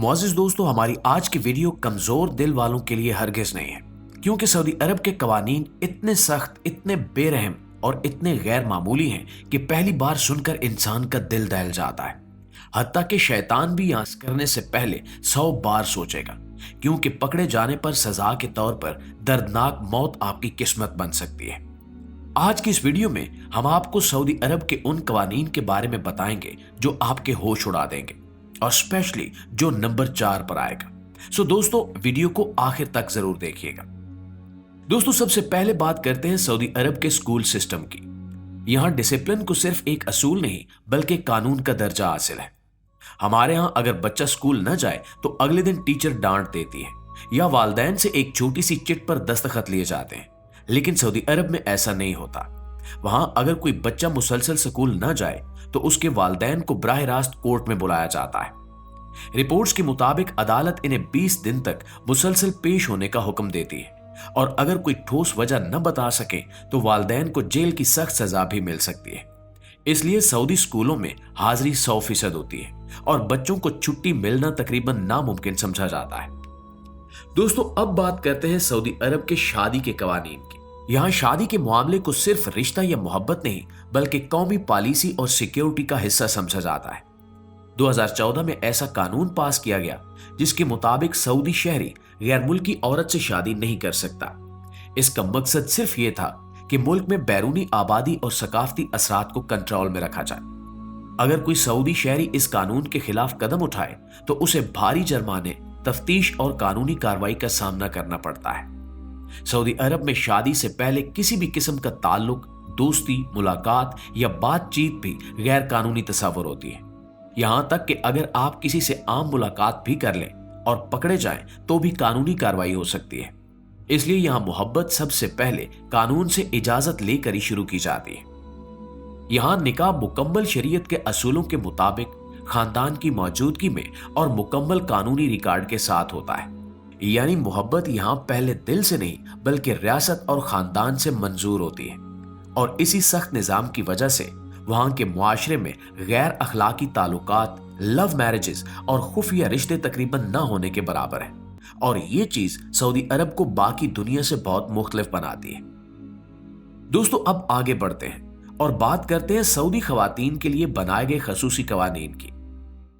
मुअज़्ज़िज़ दोस्तों, हमारी आज की वीडियो कमजोर दिल वालों के लिए हरगिज नहीं है, क्योंकि सऊदी अरब के कवानीन इतने सख्त, इतने बेरहम और इतने गैर मामूली हैं कि पहली बार सुनकर इंसान का दिल दहल जाता है। हत्ता कि शैतान भी यहाँ करने से पहले 100 बार सोचेगा, क्योंकि पकड़े जाने पर सजा के तौर पर दर्दनाक मौत आपकी किस्मत बन सकती है। आज की इस वीडियो में हम आपको सऊदी अरब के उन कवानीन के बारे में बताएंगे जो आपके होश उड़ा देंगे, और स्पेशली जो नंबर 4 पर आएगा। सो दोस्तों, वीडियो को आखिर तक जरूर देखिएगा। दोस्तों, सबसे पहले बात करते हैं सऊदी अरब के स्कूल सिस्टम की। यहां डिसिप्लिन को सिर्फ एक असूल नहीं बल्कि कानून का दर्जा हासिल है। हमारे यहां अगर बच्चा स्कूल न जाए तो अगले दिन टीचर डांट देती है या वालिदैन से एक छोटी सी चिट पर दस्तखत लिए जाते हैं, लेकिन सऊदी अरब में ऐसा नहीं होता। वहां अगर कोई बच्चा मुसलसल स्कूल न जाए तो उसके वालिदैन को बराह रास्त कोर्ट में बुलाया जाता है। रिपोर्ट्स के मुताबिक अदालत इन्हें 20 दिन तक मुसलसल पेश होने का हुक्म देती है, और अगर कोई ठोस वजह न बता सके तो वालिदैन को जेल की सख्त सजा भी मिल सकती है। इसलिए सऊदी स्कूलों में हाजिरी 100% होती है और बच्चों को छुट्टी मिलना तकरीबन नामुमकिन समझा जाता है। दोस्तों, अब बात करते हैं सऊदी अरब के शादी के कवानीन की। यहाँ शादी के मामले को सिर्फ रिश्ता या मोहब्बत नहीं बल्कि कौमी पॉलिसी और सिक्योरिटी का हिस्सा समझा जाता है। 2014 में ऐसा कानून पास किया गया जिसके मुताबिक सऊदी शहरी गैर मुल्की औरत से शादी नहीं कर सकता। इसका मकसद सिर्फ ये था कि मुल्क में बैरूनी आबादी और सकाफती असरात को कंट्रोल में रखा जाए। अगर कोई सऊदी शहरी इस कानून के खिलाफ कदम उठाए तो उसे भारी जुर्माने, तफ्तीश और कानूनी कार्रवाई का सामना करना पड़ता है। सऊदी अरब में शादी से पहले किसी भी किस्म का ताल्लुक, दोस्ती, मुलाकात या बातचीत भी गैर कानूनी तस्वुर होती है। यहां तक कि अगर आप किसी से आम मुलाकात भी कर लें और पकड़े जाएं तो भी कानूनी कार्रवाई हो सकती है। इसलिए यहां मोहब्बत सबसे पहले कानून से इजाजत लेकर ही शुरू की जाती है। यहां निकाह मुकम्मल शरीयत के असूलों के मुताबिक खानदान की मौजूदगी में और मुकम्मल कानूनी रिकॉर्ड के साथ होता है। यानी मोहब्बत यहां पहले दिल से नहीं बल्कि रियासत और खानदान से मंजूर होती है, और इसी सख्त निजाम की वजह से वहां के मुआशरे में गैर अखलाकी ताल्लुकात, लव मैरिजेस और खुफिया रिश्ते तकरीबन न होने के बराबर है, और ये चीज सऊदी अरब को बाकी दुनिया से बहुत मुख्तलिफ बनाती है। दोस्तों, अब आगे बढ़ते हैं और बात करते हैं सऊदी खवातीन के लिए बनाए गए खसूसी कवानीन की।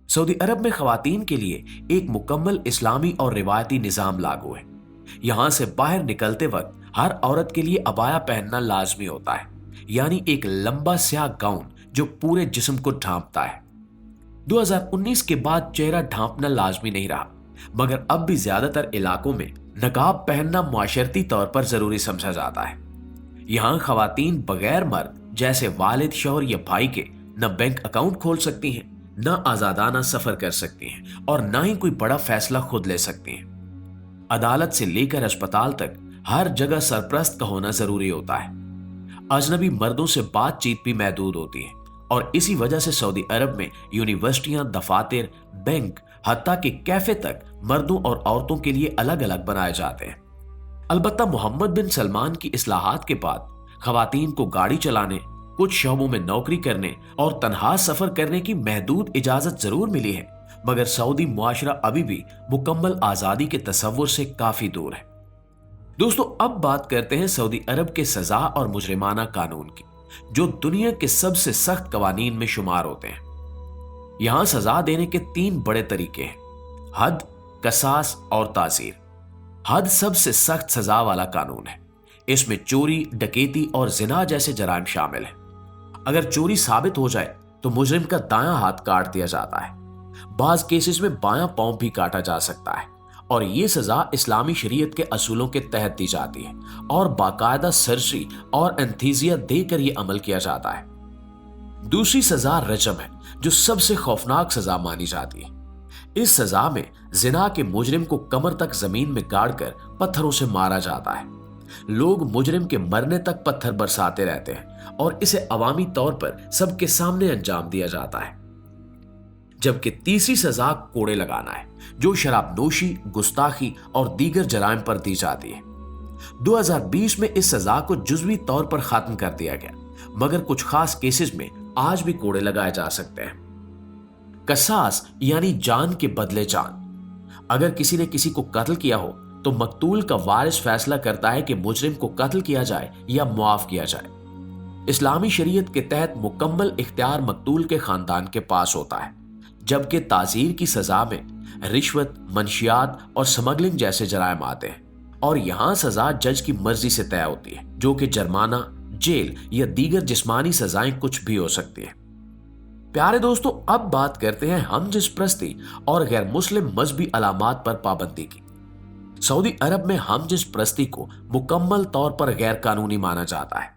सऊदी अरब में खवातीन के लिए एक मुकम्मल इस्लामी और रिवायती निजाम लागू है। यहां से बाहर निकलते वक्त हर औरत के लिए अबाया पहनना लाजमी होता है, यानी एक लंबा स्याह गाउन जो पूरे जिस्म को ढांपता है। 2019 के बाद चेहरा ढांपना लाजमी नहीं रहा, मगर अब भी ज्यादातर इलाकों में नकाब पहनना मुआशरती तौर पर जरूरी समझा जाता है। यहाँ खवातीन बगैर मर्द जैसे वालिद, शौहर या भाई के न बैंक अकाउंट खोल सकती हैं, न आजादाना सफर कर सकती हैं, और न ही कोई बड़ा फैसला खुद ले सकती हैं। अदालत से लेकर अस्पताल तक हर जगह सरप्रस्त का होना जरूरी होता है। अजनबी मर्दों से बातचीत भी महदूद होती है, और इसी वजह से सऊदी अरब में यूनिवर्सिटियां, दफातर, बैंक, हत्ता के कैफे तक मर्दों और औरतों के लिए अलग अलग बनाए जाते हैं। अलबत्ता मोहम्मद बिन सलमान की इस्लाहात के बाद खवातीन को गाड़ी चलाने, कुछ शोबों में नौकरी करने और तन्हा सफर करने की महदूद इजाजत जरूर मिली है, मगर सऊदी मुआशरा अभी भी मुकम्मल आजादी के तस्वुर से काफी दूर है। दोस्तों, अब बात करते हैं सऊदी अरब के सजा और मुजरिमाना कानून की, जो दुनिया के सबसे सख्त कवानीन में शुमार होते हैं। यहां सजा देने के 3 बड़े तरीके हैं: हद, कसास और ताजीर। हद सबसे सख्त सजा वाला कानून है। इसमें चोरी, डकैती और जिना जैसे जराइम शामिल हैं। अगर चोरी साबित हो जाए तो मुजरिम का दायां हाथ काट दिया जाता है। बाज केसेस में बायां पांव भी काटा जा सकता है, और ये सजा इस्लामी शरीयत के असूलों के तहत दी जाती है और बाकायदा सर्जरी और एंथीजिया देकर यह अमल किया जाता है। दूसरी सजा रजम है, जो सबसे खौफनाक सजा मानी जाती है। इस सजा में जिना के मुजरिम को कमर तक जमीन में गाड़कर पत्थरों से मारा जाता है। लोग मुजरिम के मरने तक पत्थर बरसाते रहते हैं, और इसे अवामी तौर पर सबके सामने अंजाम दिया जाता है। जबकि तीसरी सजा कोड़े लगाना है, जो शराब नोशी, गुस्ताखी और दीगर जराइम पर दी जाती है। 2020 में इस सजा को जुज़वी तौर पर खत्म कर दिया गया, मगर कुछ खास केसेस में आज भी कोड़े लगाए जा सकते हैं। कसास यानी जान के बदले जान। अगर किसी ने किसी को कत्ल किया हो तो मकतूल का वारिस फैसला करता है कि मुजरिम को कत्ल किया जाए या मुआफ किया जाए। इस्लामी शरीयत के तहत मुकम्मल इख्तियार मकतूल के खानदान के पास होता है, जबकि ताज़ीर की सजा में रिश्वत, मंशियात और स्मगलिंग जैसे जराइम आते हैं और यहाँ सजा जज की मर्जी से तय होती है, जो कि जुर्माना, जेल या दीगर जिस्मानी सजाएं कुछ भी हो सकती है। प्यारे दोस्तों, अब बात करते हैं हम जिसप्रस्ती और गैर मुस्लिम मजहबी अलामात पर पाबंदी की। सऊदी अरब में हम जिसप्रस्ती को मुकम्मल तौर पर गैर कानूनी माना जाता है।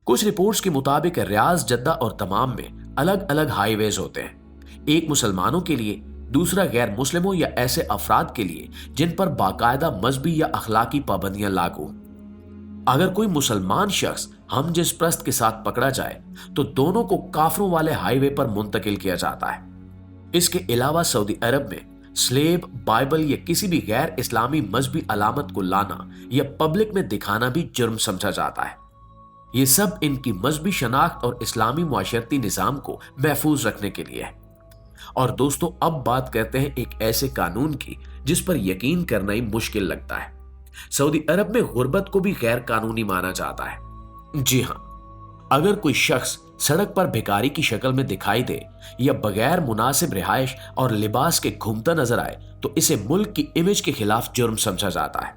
कुछ रिपोर्ट्स के मुताबिक रियाज, जद्दा और तमाम में अलग अलग हाईवेज होते हैं, एक मुसलमानों के लिए, दूसरा गैर मुस्लिमों या ऐसे अफराद के लिए जिन पर बाकायदा मजहबी या अखलाकी पाबंदियां लागू। अगर कोई मुसलमान शख्स हम जिस प्रस्त के साथ पकड़ा जाए तो दोनों को काफरों वाले हाईवे पर मुंतकिल किया जाता है। इसके अलावा सऊदी अरब में स्लेब, बाइबल या किसी भी गैर इस्लामी मजहबी अलामत को लाना या पब्लिक में दिखाना भी जुर्म समझा जाता है। ये सब इनकी मजहबी शनाख्त और इस्लामी मुआशरती निज़ाम को महफूज रखने के लिए है। और दोस्तों, अब बात करते हैं एक ऐसे कानून की जिस पर यकीन करना ही मुश्किल लगता है। सऊदी अरब में गुर्बत को भी गैर कानूनी माना जाता है। जी हां, अगर कोई शख्स सड़क पर भिखारी की शक्ल में दिखाई दे या बगैर मुनासिब रिहाइश और लिबास के घूमता नजर आए तो इसे मुल्क की इमेज के खिलाफ जुर्म समझा जाता है।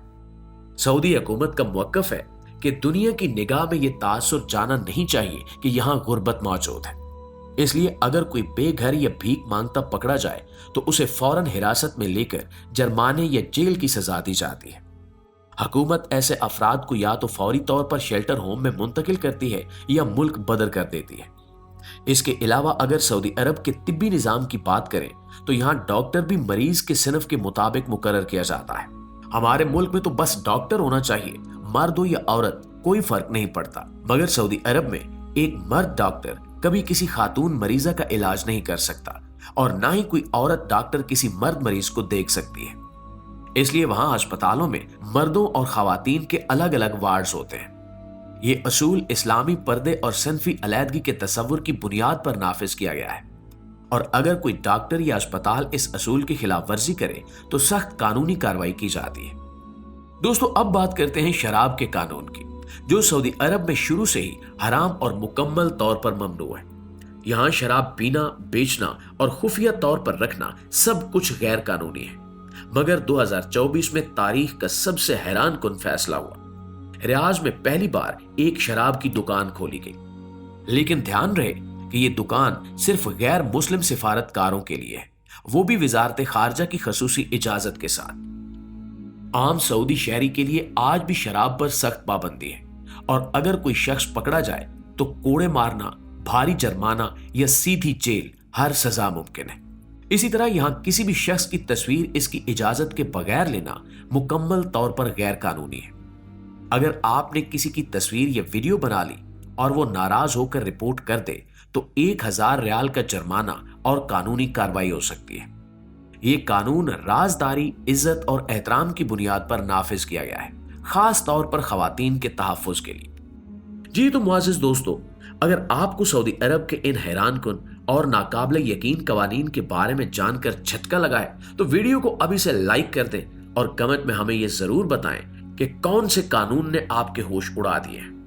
सऊदी हुकूमत का मौक़िफ़ है कि दुनिया की निगाह में यह तासुर जाना नहीं चाहिए कि यहां गुर्बत मौजूद है। इसलिए अगर कोई बेघर या भीख मांगता पकड़ा जाए तो उसे फौरन हिरासत में लेकर जुर्माने या जेल की सजा दी जाती है। हुकूमत ऐसे अफराद को या तो फौरी तौर पर शेल्टर होम में मुंतकिल करती है या मुल्क बदर कर देती है। इसके अलावा अगर सऊदी अरब के तिब्बी निज़ाम की बात करें तो यहाँ डॉक्टर भी मरीज के सिनफ के मुताबिक मुकर्रर किया जाता है। हमारे मुल्क में तो बस डॉक्टर होना चाहिए, मर्द हो या औरत कोई फर्क नहीं पड़ता, मगर सऊदी अरब में एक मर्द डॉक्टर कभी किसी खातून मरीजा का इलाज नहीं कर सकता और ना ही कोई औरत डॉक्टर किसी मर्द मरीज को देख सकती है। इसलिए वहां अस्पतालों में मर्दों और खवातीन के अलग अलग वार्ड्स होते हैं। ये असूल इस्लामी पर्दे और सिनफी अलहदगी के तसव्वुर की बुनियाद पर नाफिज किया गया है और अगर कोई डॉक्टर या अस्पताल इस असूल की खिलाफ वर्जी करे तो सख्त कानूनी कार्रवाई की जाती है। दोस्तों, अब बात करते हैं शराब के कानून की, जो सऊदी अरब में शुरू से ही हराम और मुकम्मल तौर पर ममनू है। यहाँ शराब पीना, बेचना और खुफिया तौर पर रखना सब कुछ गैर कानूनी है। मगर 2024 में तारीख का सबसे हैरान कुन फैसला हुआ। रियाज में पहली बार एक शराब की दुकान खोली गई, लेकिन ध्यान रहे कि ये दुकान सिर्फ गैर मुस्लिम सिफारतकारों के लिए है, वो भी वजारत खारजा की खसूसी इजाजत के साथ। आम सऊदी शहरी के लिए आज भी शराब पर सख्त पाबंदी है और अगर कोई शख्स पकड़ा जाए तो कोड़े मारना, भारी जुर्माना या सीधी जेल हर सजा मुमकिन है। इसी तरह यहाँ किसी भी शख्स की तस्वीर इसकी इजाजत के बगैर लेना मुकम्मल तौर पर गैर कानूनी है। अगर आपने किसी की तस्वीर या वीडियो बना ली और वो नाराज होकर रिपोर्ट कर दे तो 1000 रियाल का जुर्माना और कानूनी कार्रवाई हो सकती है। ये कानून राजदारी, इज्जत और एहतराम की बुनियाद पर नाफिज किया गया है, खास तौर पर खवातीन के तहफ़्फ़ुज़ के लिए। जी तो मुआज़िज़ दोस्तों, अगर आपको सऊदी अरब के इन हैरान कुन और नाकाबिले यकीन कवानीन के बारे में जानकर झटका लगा है तो वीडियो को अभी से लाइक कर दें और कमेंट में हमें यह जरूर बताएं कि कौन से कानून ने आपके होश उड़ा दिए हैं।